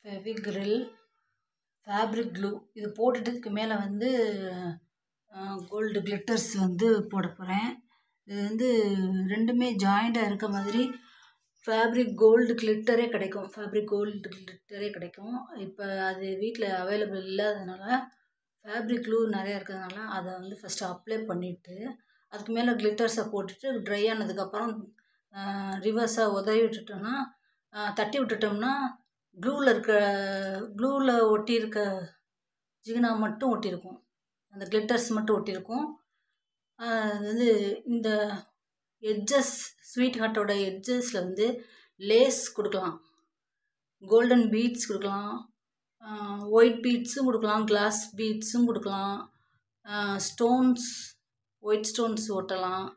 Fevicryl, fabric clue இது போட்டுட்டதுக்கு மேலே வந்து கோல்டு கிளிட்டர்ஸ் வந்து போட போகிறேன். இது வந்து ரெண்டுமே ஜாயிண்டாக இருக்க மாதிரி ஃபேப்ரிக் கோல்டு கிளிட்டரே கிடைக்கும். இப்போ அது வீட்டில் அவைலபிள் இல்லாததுனால ஃபேப்ரிக் க்ளூ நிறையா இருக்கிறதுனால அதை வந்து ஃபஸ்ட்டு அப்ளை பண்ணிவிட்டு அதுக்கு மேலே கிளிட்டர்ஸை போட்டுட்டு ட்ரை ஆனதுக்கப்புறம் ரிவர்ஸாக உதறி விட்டுட்டோம்னா தட்டி விட்டுட்டோம்னா க்ளூவில் ஒட்டியிருக்க ஜிகினா மட்டும் ஒட்டியிருக்கும், அந்த கிளிட்டர்ஸ் மட்டும் ஒட்டியிருக்கும். அது வந்து இந்த எட்ஜஸ் ஸ்வீட் ஹார்ட்டோட எட்ஜஸில் வந்து லேஸ் கொடுக்கலாம், கோல்டன் பீட்ஸ் கொடுக்கலாம், ஒயிட் பீட்ஸும் கொடுக்கலாம், கிளாஸ் பீட்ஸும் கொடுக்கலாம், ஸ்டோன்ஸ் ஒயிட் ஸ்டோன்ஸ் ஒட்டலாம்,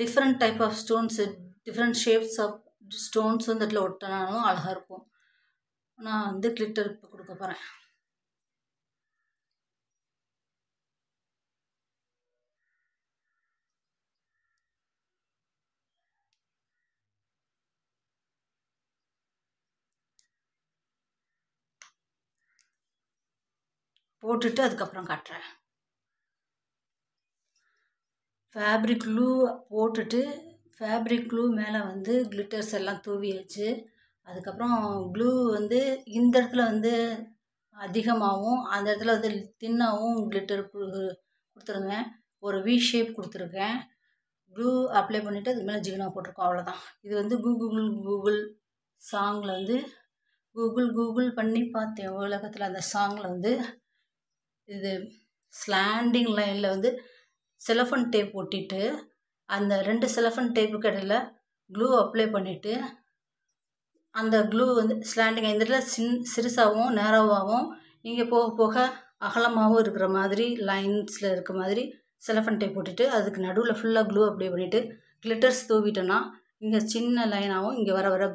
different type of stones different shapes of stones வந்து அதில் ஒட்டினாலும் அழகாக இருக்கும். நான் வந்து கிளிட்டர் இப்போ கொடுக்க போகிறேன். போட்டுட்டு அதுக்கப்புறம் காட்டுறேன். ஃபேப்ரிக் க்ளூ போட்டுட்டு ஃபேப்ரிக் க்ளூ மேலே வந்து கிளிட்டர்ஸ் எல்லாம் தூவியாச்சு. அதுக்கப்புறம் க்ளூ வந்து இந்த இடத்துல வந்து அதிகமாகவும் அந்த இடத்துல வந்து தின்னாகவும் கிளிட்டர் கொடுத்துருந்தேன். ஒரு வி ஷேப் கொடுத்துருக்கேன். க்ளூ அப்ளை பண்ணிவிட்டு அதுக்கு மேலே ஜிகினா போட்டிருக்கோம், அவ்வளோதான். இது வந்து கூகுள் சாங்கில் வந்து கூகுள் பண்ணி பார்த்தேன் உலகத்தில். அந்த சாங்கில் வந்து இது ஸ்லாண்டிங் லைனில் வந்து செலஃபன் டேப் ஒட்டிட்டு அந்த 2 செலஃபன் டேப்புக்கு இடையில க்ளூ அப்ளை பண்ணிவிட்டு அந்த க்ளூ வந்து ஸ்லாண்டிங் இந்த இடத்துல சிறுசாகவும் நேரோவாகவும் இங்கே போக போக அகலமாகவும் இருக்கிற மாதிரி லைன்ஸில் இருக்க மாதிரி செலஃபன் டேப் போட்டுட்டு அதுக்கு நடுவில் ஃபுல்லாக க்ளூ அப்ளை பண்ணிவிட்டு கிளிட்டர்ஸ் தூவிட்டோன்னா இங்கே சின்ன லைனாகவும் இங்கே வர வர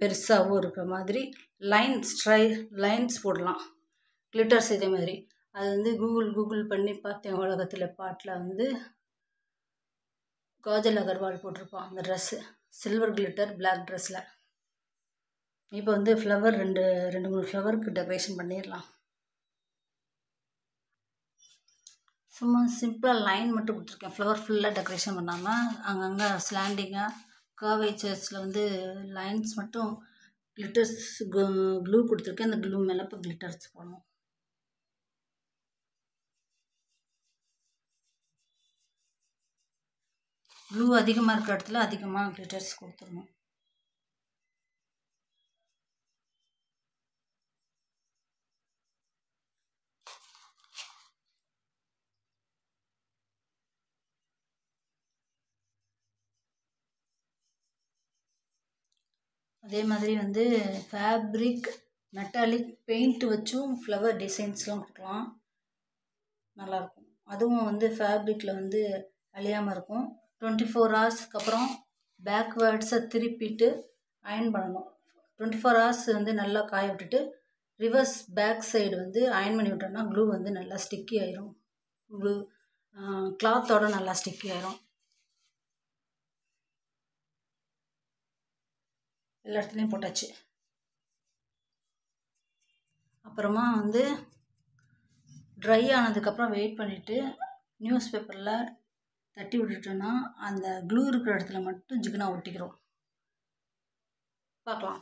பெருசாகவும் இருக்கிற மாதிரி லைன்ஸ் போடலாம். கிளிட்டர்ஸ் இதே மாதிரி அது வந்து கூகுள் பண்ணி பார்த்தேன் உலகத்தில் பாட்டில் வந்து காஜல் அகர்வால் போட்டிருப்பான் அந்த ட்ரெஸ்ஸு, சில்வர் கிளிட்டர் பிளாக் ட்ரெஸ்ஸில். இப்போ வந்து ஃப்ளவர் ரெண்டு 3 ஃப்ளவருக்கு டெக்கரேஷன் பண்ணிடலாம். சும்மா சிம்பிளாக லைன் மட்டும் கொடுத்துருக்கேன், ஃப்ளவர் ஃபுல்லாக டெக்கரேஷன் பண்ணாமல் அங்கங்கே ஸ்லாண்டிங்காக கர்வேச்சர்ஸில் வந்து லைன்ஸ் மட்டும் கிளிட்டர்ஸ் க்ளூ கொடுத்துருக்கேன். அந்த க்ளூ மேலே இப்போ கிளிட்டர்ஸ் போடணும். க்ளூ அதிகமாக இருக்கிற இடத்துல அதிகமாக கிளிட்டர்ஸ் கொடுத்துடணும். அதே மாதிரி வந்து ஃபேப்ரிக் மெட்டாலிக் பெயிண்ட் வச்சும் ஃப்ளவர் டிசைன்ஸ்லாம் கொடுக்கலாம், நல்லாயிருக்கும். அதுவும் வந்து ஃபேப்ரிக்கில் வந்து அழியாமல் இருக்கும். 24 ஹவர்ஸ்க்கு அப்புறம் பேக்வேர்ட்ஸை திருப்பிட்டு அயன் பண்ணணும். 24 ஹவர்ஸ் வந்து நல்லா காய விட்டுட்டு ரிவர்ஸ் பேக் சைடு வந்து அயன் பண்ணி விட்டோம்னா க்ளூ வந்து நல்லா ஸ்டிக்கி ஆயிரும். க்ளூ கிளாத்தோட நல்லா ஸ்டிக்கி ஆயிரும். எல்லா இடத்துலையும் போட்டாச்சு. அப்புறமா வந்து ட்ரை ஆனதுக்கப்புறம் வெயிட் பண்ணிவிட்டு நியூஸ் பேப்பரில் தட்டி விட்டுட்டோன்னா அந்த க்ளூ இருக்கிற இடத்துல மட்டும் ஜிகினா ஒட்டிக்கிறோம். பார்க்கலாம்.